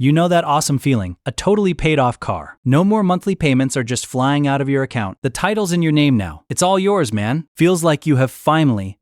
You know that awesome feeling, a totally paid off car. No more monthly payments are just flying out of your account. The title's in your name now. It's all yours, man. Feels like you have finally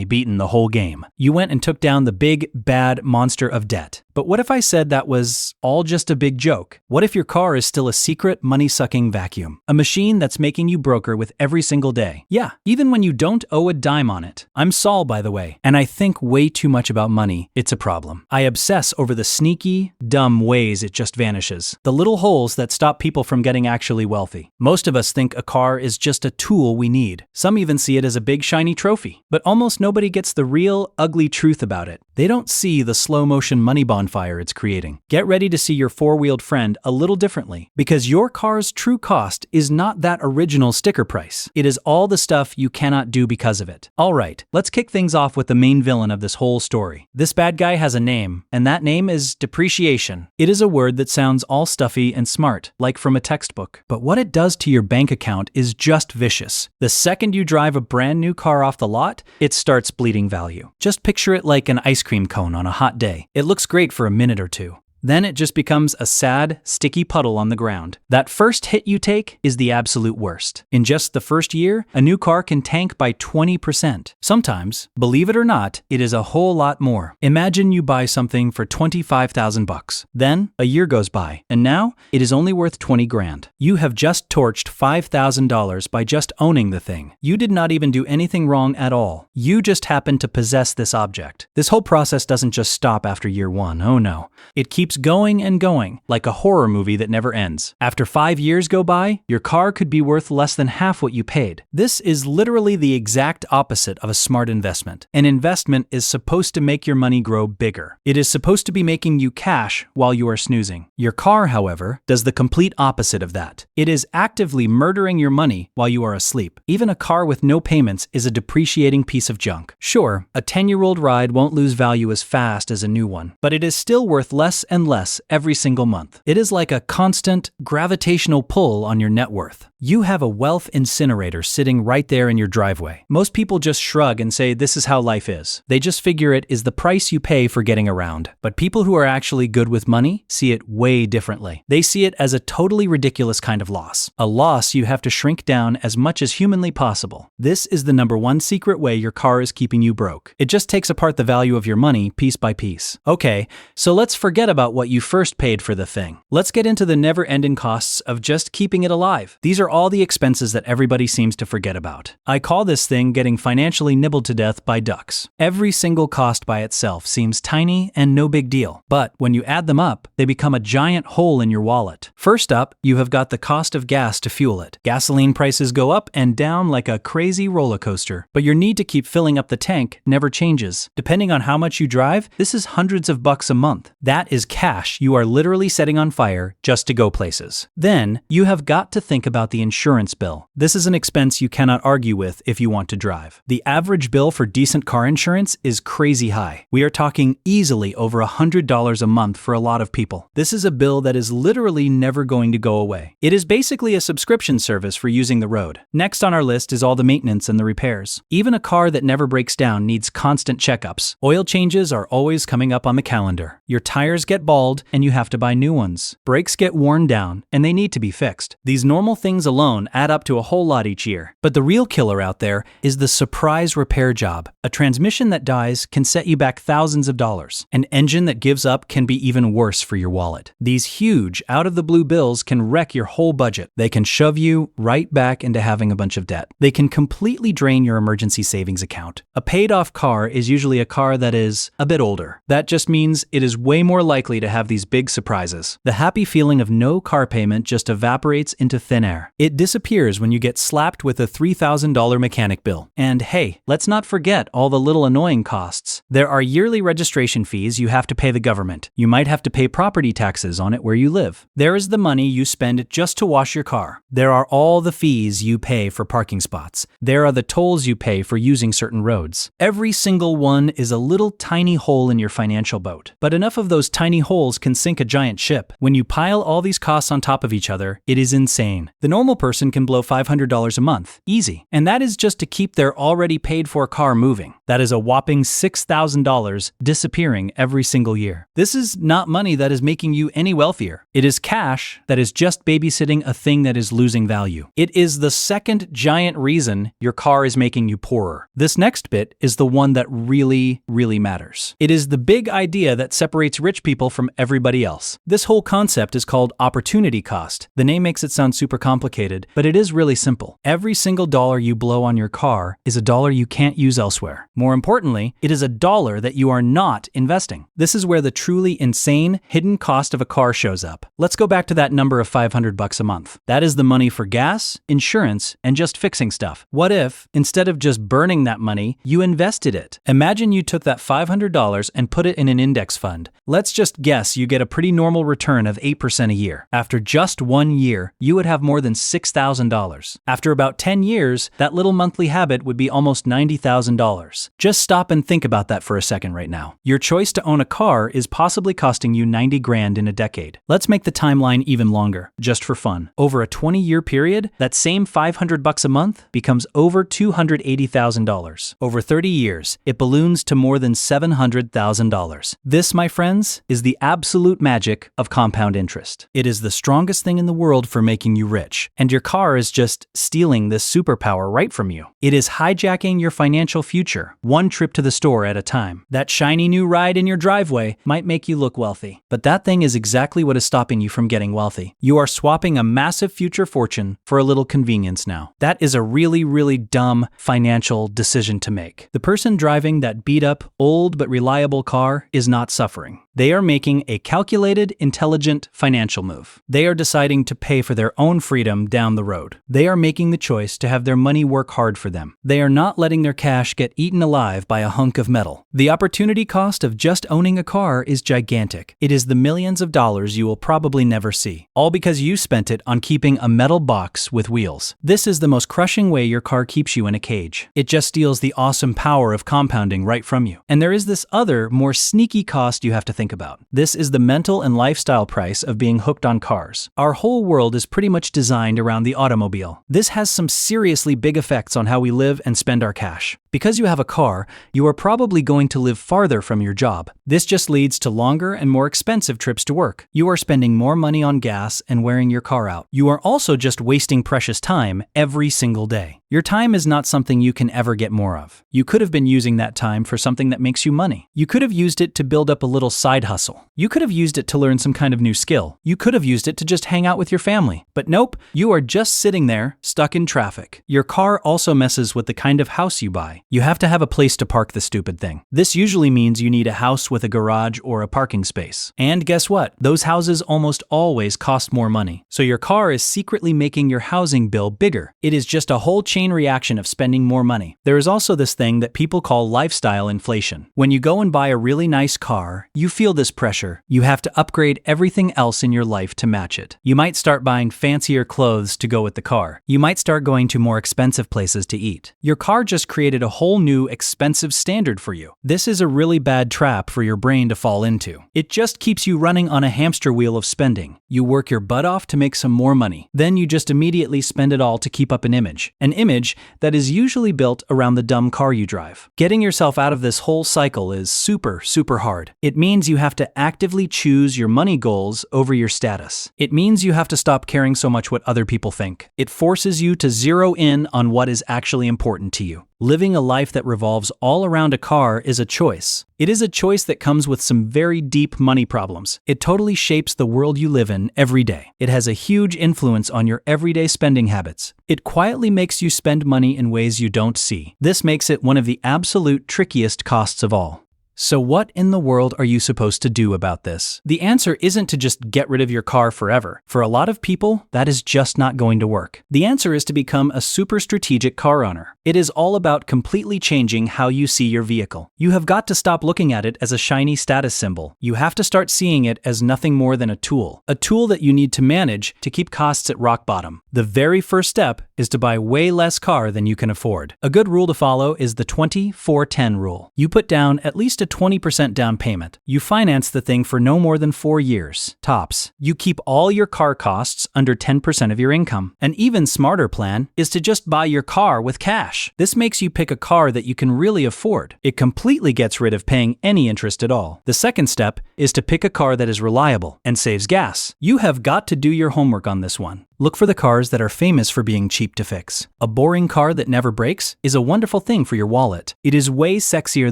beaten the whole game. You went and took down the big, bad monster of debt. But what if I said that was all just a big joke? What if your car is still a secret money-sucking vacuum? A machine that's making you broker with every single day. Yeah, even when you don't owe a dime on it. I'm Saul, by the way, and I think way too much about money. It's a problem. I obsess over the sneaky, dumb ways it just vanishes. The little holes that stop people from getting actually wealthy. Most of us think a car is just a tool we need. Some even see it as a big shiny trophy. But almost nobody gets the real, ugly truth about it. They don't see the slow-motion money bonfire it's creating. Get ready to see your four-wheeled friend a little differently, because your car's true cost is not that original sticker price. It is all the stuff you cannot do because of it. Alright, let's kick things off with the main villain of this whole story. This bad guy has a name, and that name is depreciation. It is a word that sounds all stuffy and smart, like from a textbook. But what it does to your bank account is just vicious. The second you drive a brand new car off the lot, it starts bleeding value. Just picture it like an ice cream cone on a hot day. It looks great for a minute or two. Then it just becomes a sad, sticky puddle on the ground. That first hit you take is the absolute worst. In just the first year, a new car can tank by 20%. Sometimes, believe it or not, it is a whole lot more. Imagine you buy something for $25,000. Then, a year goes by, and now it is only worth 20 grand. You have just torched $5,000 by just owning the thing. You did not even do anything wrong at all. You just happened to possess this object. This whole process doesn't just stop after year one. Oh no. It keeps going and going, like a horror movie that never ends. After 5 years go by, your car could be worth less than half what you paid. This is literally the exact opposite of a smart investment. An investment is supposed to make your money grow bigger. It is supposed to be making you cash while you are snoozing. Your car, however, does the complete opposite of that. It is actively murdering your money while you are asleep. Even a car with no payments is a depreciating piece of junk. Sure, a 10-year-old ride won't lose value as fast as a new one, but it is still worth less and less every single month. It is like a constant gravitational pull on your net worth. You have a wealth incinerator sitting right there in your driveway. Most people just shrug and say this is how life is. They just figure it is the price you pay for getting around. But people who are actually good with money see it way differently. They see it as a totally ridiculous kind of loss. A loss you have to shrink down as much as humanly possible. This is the number one secret way your car is keeping you broke. It just takes apart the value of your money piece by piece. Okay, so let's forget about what you first paid for the thing. Let's get into the never-ending costs of just keeping it alive. These are all the expenses that everybody seems to forget about. I call this thing getting financially nibbled to death by ducks. Every single cost by itself seems tiny and no big deal, but when you add them up, they become a giant hole in your wallet. First up, you have got the cost of gas to fuel it. Gasoline prices go up and down like a crazy roller coaster, but your need to keep filling up the tank never changes. Depending on how much you drive, this is hundreds of bucks a month. That is cash you are literally setting on fire just to go places. Then, you have got to think about the insurance bill. This is an expense you cannot argue with if you want to drive. The average bill for decent car insurance is crazy high. We are talking easily over $100 a month for a lot of people. This is a bill that is literally never going to go away. It is basically a subscription service for using the road. Next on our list is all the maintenance and the repairs. Even a car that never breaks down needs constant checkups. Oil changes are always coming up on the calendar. Your tires get bald and you have to buy new ones. Brakes get worn down and they need to be fixed. These normal things alone add up to a whole lot each year. But the real killer out there is the surprise repair job. A transmission that dies can set you back thousands of dollars. An engine that gives up can be even worse for your wallet. These huge, out-of-the-blue bills can wreck your whole budget. They can shove you right back into having a bunch of debt. They can completely drain your emergency savings account. A paid-off car is usually a car that is a bit older. That just means it is way more likely to have these big surprises. The happy feeling of no car payment just evaporates into thin air. It disappears when you get slapped with a $3,000 mechanic bill. And hey, let's not forget all the little annoying costs. There are yearly registration fees you have to pay the government. You might have to pay property taxes on it where you live. There is the money you spend just to wash your car. There are all the fees you pay for parking spots. There are the tolls you pay for using certain roads. Every single one is a little tiny hole in your financial boat. But enough of those tiny holes can sink a giant ship. When you pile all these costs on top of each other, it is insane. The normal person can blow $500 a month. Easy. And that is just to keep their already paid for car moving. That is a whopping $6,000 disappearing every single year. This is not money that is making you any wealthier. It is cash that is just babysitting a thing that is losing value. It is the second giant reason your car is making you poorer. This next bit is the one that really matters. It is the big idea that separates rich people from everybody else. This whole concept is called opportunity cost. The name makes it sound super complicated, but it is really simple. Every single dollar you blow on your car is a dollar you can't use elsewhere. More importantly, it is a dollar that you are not investing. This is where the truly insane hidden cost of a car shows up. Let's go back to that number of $500 a month. That is the money for gas, insurance, and just fixing stuff. What if, instead of just burning that money, you invested it? Imagine you took that $500 and put it in an index fund. Let's just guess you get a pretty normal return of 8% a year. After just 1 year, you would have more than $6,000. After about 10 years, that little monthly habit would be almost $90,000. Just stop and think about that for a second right now. Your choice to own a car is possibly costing you 90 grand in a decade. Let's make the timeline even longer, just for fun. Over a 20-year period, that same $500 a month becomes over $280,000. Over 30 years, it balloons to more than $700,000. This, my friends, is the absolute magic of compound interest. It is the strongest thing in the world for making you rich, and your car is just stealing this superpower right from you. It is hijacking your financial future, one trip to the store at a time. That shiny new ride in your driveway might make you look wealthy, but that thing is exactly what is stopping you from getting wealthy. You are swapping a massive future fortune for a little convenience now. That is a really dumb financial decision to make. The person driving that beat up, old but reliable car is not suffering. They are making a calculated, intelligent financial move. They are deciding to pay for their own freedom down the road. They are making the choice to have their money work hard for them. They are not letting their cash get eaten alive by a hunk of metal. The opportunity cost of just owning a car is gigantic. It is the millions of dollars you will probably never see, all because you spent it on keeping a metal box with wheels. This is the most crushing way your car keeps you in a cage. It just steals the awesome power of compounding right from you. And there is this other, more sneaky cost you have to think about. This is the mental and lifestyle price of being hooked on cars. Our whole world is pretty much designed around the automobile. This has some seriously big effects on how we live and spend our cash. Because you have a car, you are probably going to live farther from your job. This just leads to longer and more expensive trips to work. You are spending more money on gas and wearing your car out. You are also just wasting precious time every single day. Your time is not something you can ever get more of. You could have been using that time for something that makes you money. You could have used it to build up a little side hustle. You could have used it to learn some kind of new skill. You could have used it to just hang out with your family. But nope, you are just sitting there, stuck in traffic. Your car also messes with the kind of house you buy. You have to have a place to park the stupid thing. This usually means you need a house with a garage or a parking space. And guess what? Those houses almost always cost more money. So your car is secretly making your housing bill bigger. It is just a whole chain reaction of spending more money. There is also this thing that people call lifestyle inflation. When you go and buy a really nice car, you feel this pressure. You have to upgrade everything else in your life to match it. You might start buying fancier clothes to go with the car. You might start going to more expensive places to eat. Your car just created a whole new expensive standard for you. This is a really bad trap for your brain to fall into. It just keeps you running on a hamster wheel of spending. You work your butt off to make some more money. Then you just immediately spend it all to keep up an image. An image that is usually built around the dumb car you drive. Getting yourself out of this whole cycle is super hard. It means you have to actively choose your money goals over your status. It means you have to stop caring so much what other people think. It forces you to zero in on what is actually important to you. Living a life that revolves all around a car is a choice. It is a choice that comes with some very deep money problems. It totally shapes the world you live in every day. It has a huge influence on your everyday spending habits. It quietly makes you spend money in ways you don't see. This makes it one of the absolute trickiest costs of all. So what in the world are you supposed to do about this? The answer isn't to just get rid of your car forever. For a lot of people, that is just not going to work. The answer is to become a super strategic car owner. It is all about completely changing how you see your vehicle. You have got to stop looking at it as a shiny status symbol. You have to start seeing it as nothing more than a tool that you need to manage to keep costs at rock bottom. The very first step is to buy way less car than you can afford. A good rule to follow is the 20-4-10 rule. You put down at least a 20% down payment. You finance the thing for no more than 4 years, tops. You keep all your car costs under 10% of your income. An even smarter plan is to just buy your car with cash. This makes you pick a car that you can really afford. It completely gets rid of paying any interest at all. The second step is to pick a car that is reliable and saves gas. You have got to do your homework on this one. Look for the cars that are famous for being cheap to fix. A boring car that never breaks is a wonderful thing for your wallet. It is way sexier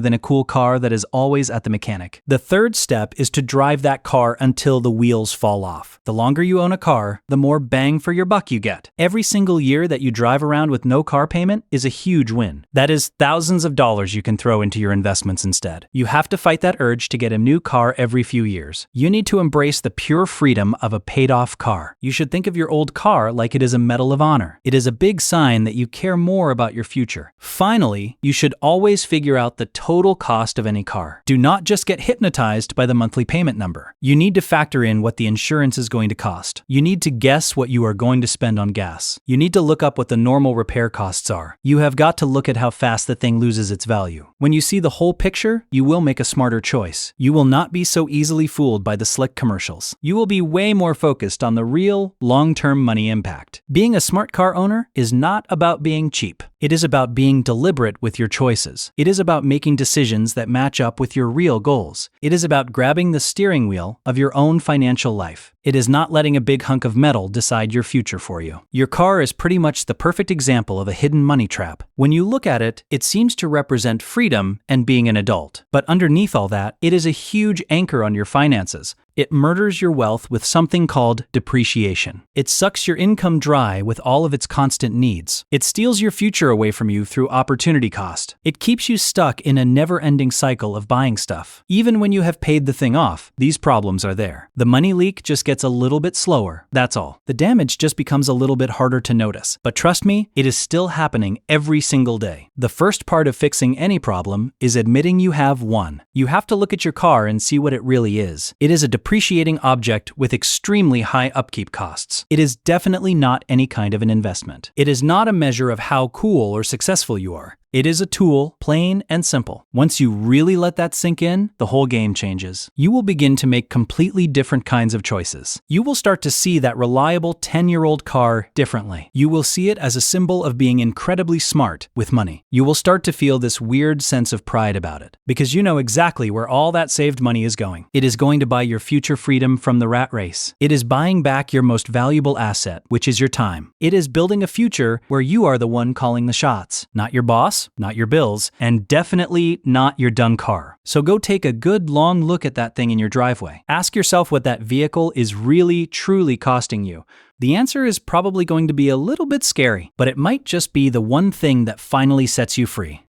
than a cool car that is always at the mechanic. The third step is to drive that car until the wheels fall off. The longer you own a car, the more bang for your buck you get. Every single year that you drive around with no car payment is a huge win. That is thousands of dollars you can throw into your investments instead. You have to fight that urge to get a new car every few years. You need to embrace the pure freedom of a paid-off car. You should think of your old car like it is a medal of honor. It is a big sign that you care more about your future. Finally, you should always figure out the total cost of any car. Do not just get hypnotized by the monthly payment number. You need to factor in what the insurance is going to cost. You need to guess what you are going to spend on gas. You need to look up what the normal repair costs are. You have got to look at how fast the thing loses its value. When you see the whole picture, you will make a smarter choice. You will not be so easily fooled by the slick commercials. You will be way more focused on the real, long-term money impact. Being a smart car owner is not about being cheap. It is about being deliberate with your choices. It is about making decisions that match up with your real goals. It is about grabbing the steering wheel of your own financial life. It is not letting a big hunk of metal decide your future for you. Your car is pretty much the perfect example of a hidden money trap. When you look at it, it seems to represent freedom and being an adult. But underneath all that, it is a huge anchor on your finances. It murders your wealth with something called depreciation. It sucks your income dry with all of its constant needs. It steals your future away from you through opportunity cost. It keeps you stuck in a never-ending cycle of buying stuff. Even when you have paid the thing off, these problems are there. The money leak just gets a little bit slower, that's all. The damage just becomes a little bit harder to notice. But trust me, it is still happening every single day. The first part of fixing any problem is admitting you have one. You have to look at your car and see what it really is. It is a depreciating object with extremely high upkeep costs. It is definitely not any kind of an investment. It is not a measure of how cool or successful you are. It is a tool, plain and simple. Once you really let that sink in, the whole game changes. You will begin to make completely different kinds of choices. You will start to see that reliable 10-year-old car differently. You will see it as a symbol of being incredibly smart with money. You will start to feel this weird sense of pride about it, because you know exactly where all that saved money is going. It is going to buy your future freedom from the rat race. It is buying back your most valuable asset, which is your time. It is building a future where you are the one calling the shots, not your boss, not your bills, and definitely not your done car. So go take a good long look at that thing in your driveway. Ask yourself what that vehicle is really, truly costing you. The answer is probably going to be a little bit scary, but it might just be the one thing that finally sets you free.